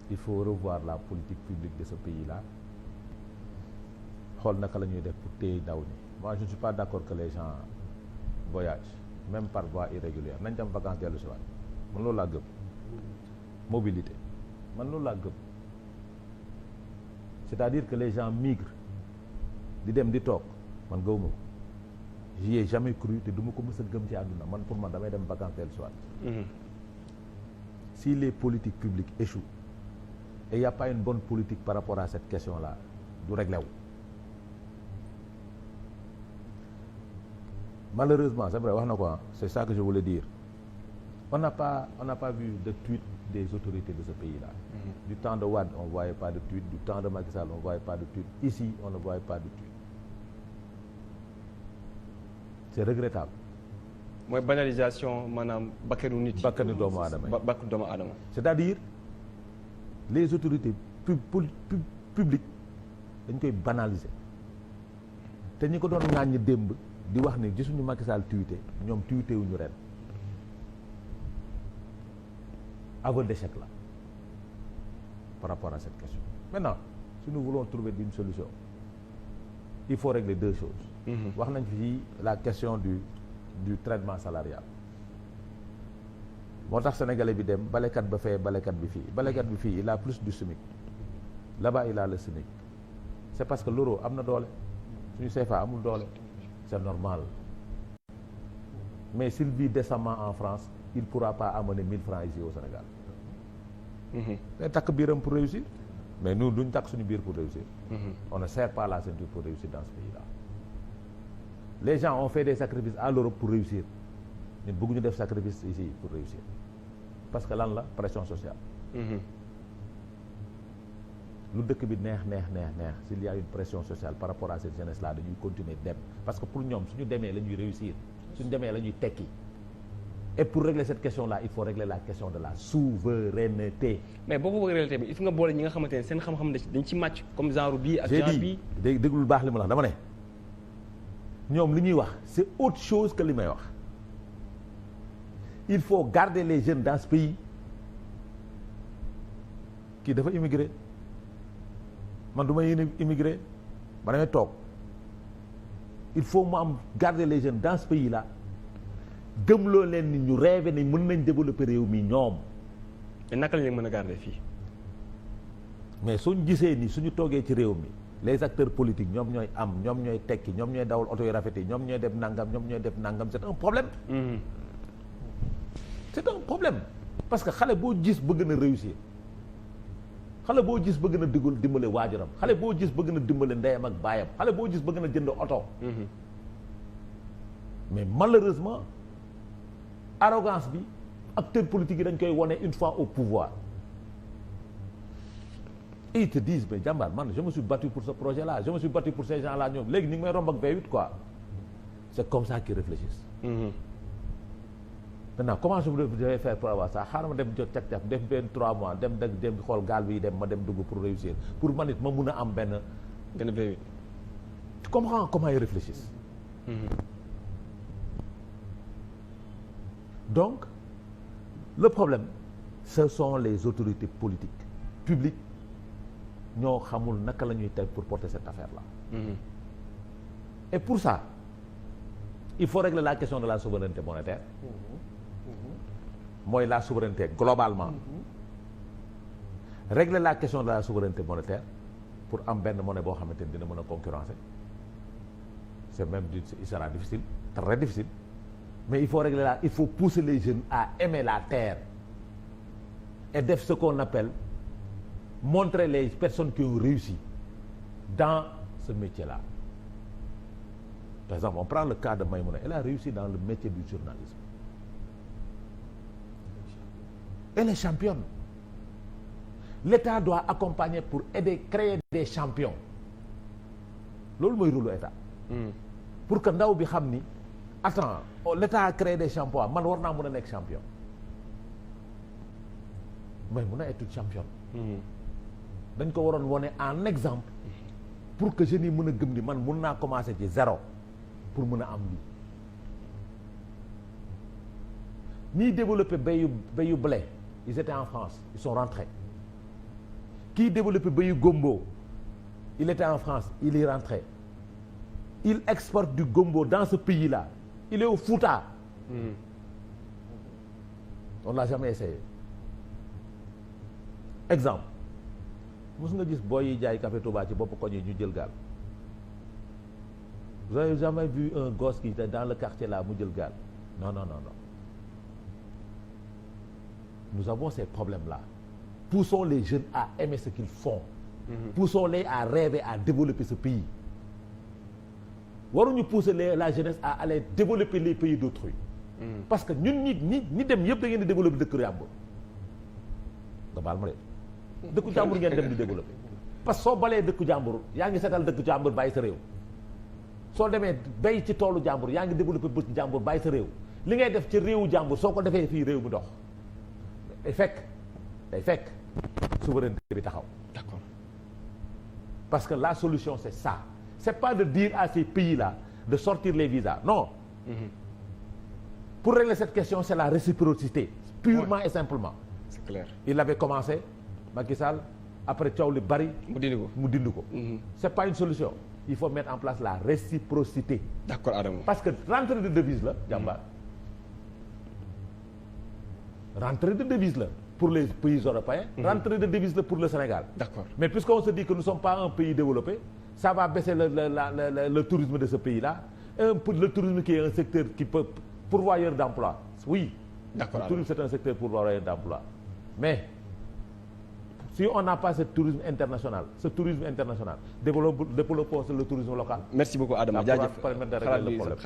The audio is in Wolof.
il faut revoir la politique publique de ce pays-là xool naka la ñuy def pour téye ndaw ñi. Moi je ne suis pas d'accord que les gens voyagent même par voie irrégulière nañ dem vacances dellu si waat man loolu laa gëm. Mobilité man loolu laa gëm c'est-à-dire que les gens migrent di dem di toog man gëwuma ko j'y ai jamais cru te du ma ko mës a gëm ci àdduna man pour man damay dem vacances dellu si waat. Si les politiques publiques échouent et il y a pas une bonne politique par rapport à cette question-là du réglé wu. Malheureusement c'est vrai wax na ko c'est ça que je voulais dire on n'a pas vu de tweet des autorités de ce pays-là. Du temps de Wade on voyait pas de tweet, du temps de Macky Sall on voyait pas de tweet, ici on ne voyait pas de tweet. C'est regrettable. mooy banalisation maanaam bakkanu nit. bakkanu doomu aadama yi bakkanu doomu aadama. c'est-à-dire les autorités publiques dañ koy banaliser te ñi ko doon ŋàññi démb di wax ni gisuñu Macky Sall tweeté ñoom tweeté wuñu ren aveu d'échec là par rapport à cette question. Maintenant si nous voulons trouver une solution il faut régler deux choses. wax nañ fi la question du traitement salarial moo tax sénégalais bi dem balekat ba fee balekat bi fii il a plus du SMIC là-bas il a le SMIC c'est parce que l'euro am na doole suñu CFA amul doole c'est normal mais s'il vit décemment en France il pourra pas amener 1000 francs ici au Sénégal day takk biiram pour réussir mais nous duñ takk suñu biir pour réussir on ne serre pas la ceinture pour réussir dans ce pays-là. Les gens ont fait des sacrifices à l'Europe pour réussir ñun bëgguñu def sacrifice ici pour réussir parce que lan la pression sociale. lu dëkk bi neex s'il y a une pression sociale par rapport à cette jeunesse là dañuy continuer dem parce que pour ñoom suñu demee la ñuy réussir suñu demee la ñuy tekki et pour régler cette question là il faut régler la question de la souveraineté. mais boo ko bëgg régler tamit il faut nga boole ñi nga xamante ne seen xam-xam dañ ci màcc comme genre bii ak genre bii. déglu lu baax li ma la dama ne. ñoom li ñuy wax c'est autre chose que li may wax il faut garder les jeunes dans ce pays kii dafa immigré man du may immigré ba damay toog il faut mu am garder les jeunes dans ce pays là gëmloo leen ni ñu rêvé ni mën nañ développer réew mi ñoom. mais naka la ñu mën a garder fii. mais suñ gisee ni suñu toogee ci réew mi. les acteurs politiques ñoom ñooy am ñoom ñooy tekki ñoom ñooy dawal oto yu rafet yi ñoom ñooy def nangam c'est un problème. C'est un problème parce que xale boo gis bëgg na réussir xale boo gis bëgg na dimbale waajuram xale boo gis bëgg na dimbale ndeyam ak baayam xale boo gis bëgg na jënd oto. mais malheureusement arrogance bi acteurs politiques yi dañ koy wone une fois au pouvoir. Ils te disent mais jàmbaar man je me suis battu pour ce projet là je me suis battu pour ces gens là ñoom léegi ñu ngi may romb ak V8 quoi c'est comme ça qu'ils réfléchissent. Maintenant comment je vais faire pour avoir ça xaaral ma dem jot cak-cak def benn 3 mois dem xool gaal bi dem ma dem dugg pour réussir pour man it ma mun a am benn V8. Tu comprends comment ils réfléchissent. Donc le problème ce sont les autorités politiques publiques ñoo xamul naka la ñuy teg pour porter cette affaire-là. Et pour ça il faut régler la question de la souveraineté monétaire. mooy la souveraineté globalement. Régler la question de la souveraineté monétaire pour am benn monnaie boo xamante ni dina mën a concurrencer c'est même il sera difficile très difficile mais il faut régler il faut pousser les jeunes à aimer la terre et def ce qu'on appelle montrer les personnes qui ont réussi dans ce métier-là. Par exemple, on prend le cas de Maïmouna, elle a réussi dans le métier du journalisme. Elle est championne. L'État doit accompagner pour aider, créer des champions. loolu mooy rôle État. Pour que ndaw bi xam ni attends l'État a créé des champions man war naa mën a nekk champion. Maïmouna est une championne. dañ ko waroon wone en exemple pour que jeunes yi mën a gëm ni man mën naa commencer ci zéro pour mën a am lii. ñiy développer bayu blé ils étaient en France ils sont rentrés kii développé bayu gombo il était en France il est rentré il exporte du gombo dans ce pays-là il est au Fouta. On l'a jamais essayé. Exemple mos nga gis booy yi jaay café Touba ci bopp koñ yi ñu jël gaal. Vous avez jamais vu un gosse qui était dans le quartier là mu jël gaal non. Nous avons ces problèmes-là. Poussons les jeunes à aimer ce qu'ils font. Poussons-les à rêver à développer ce pays. Waruñu pousser la jeunesse à aller développer les pays d'autrui. Parce que ñun ñi dem yëpp da ngeen di développer dëkk jàmbur. nga baal ma de. dëkku jàmbur ngeen dem di développer. parce que soo balee dëkku jàmbur yaa ngi seetal dëkku jàmbur bàyyi sa réew. soo demee bay ci toolu jàmbur yaa ngi développer bët jàmbur bàyyi sa réew li ngay def ci réewu jàmbur soo ko defee fii réew mi dox. day fekk souveraineté bi taxaw. D'accord. Parce que la solution c'est ça. C'est pas de dire à ces pays-là de sortir les visas. Non. Pour régler cette question, c'est la réciprocité. Purement et simplement. C'est clair. Il avait commencé, Macky Sall, après coow li bari. mu dindi ko. C'est pas une solution. Il faut mettre en place la réciprocité. D'accord, Adama. Parce que rentrée de devise la jàmbaar. Rentrée de devise la pour les pays européens. Rentrée de devise la pour le Sénégal. D'accord. Mais puisqu'on se dit que nous ne sommes pas un pays développé, ça va baisser le tourisme de ce pays-là. Le tourisme qui est un secteur qui peut pourvoyeur d'emploi. Oui. D'accord. Le tourisme c'est un secteur pourvoyeur d'emploi. Mais si on n'a pas ce tourisme international, développons le tourisme local. Merci beaucoup Adama. Ça pourra permettre de régler le problème.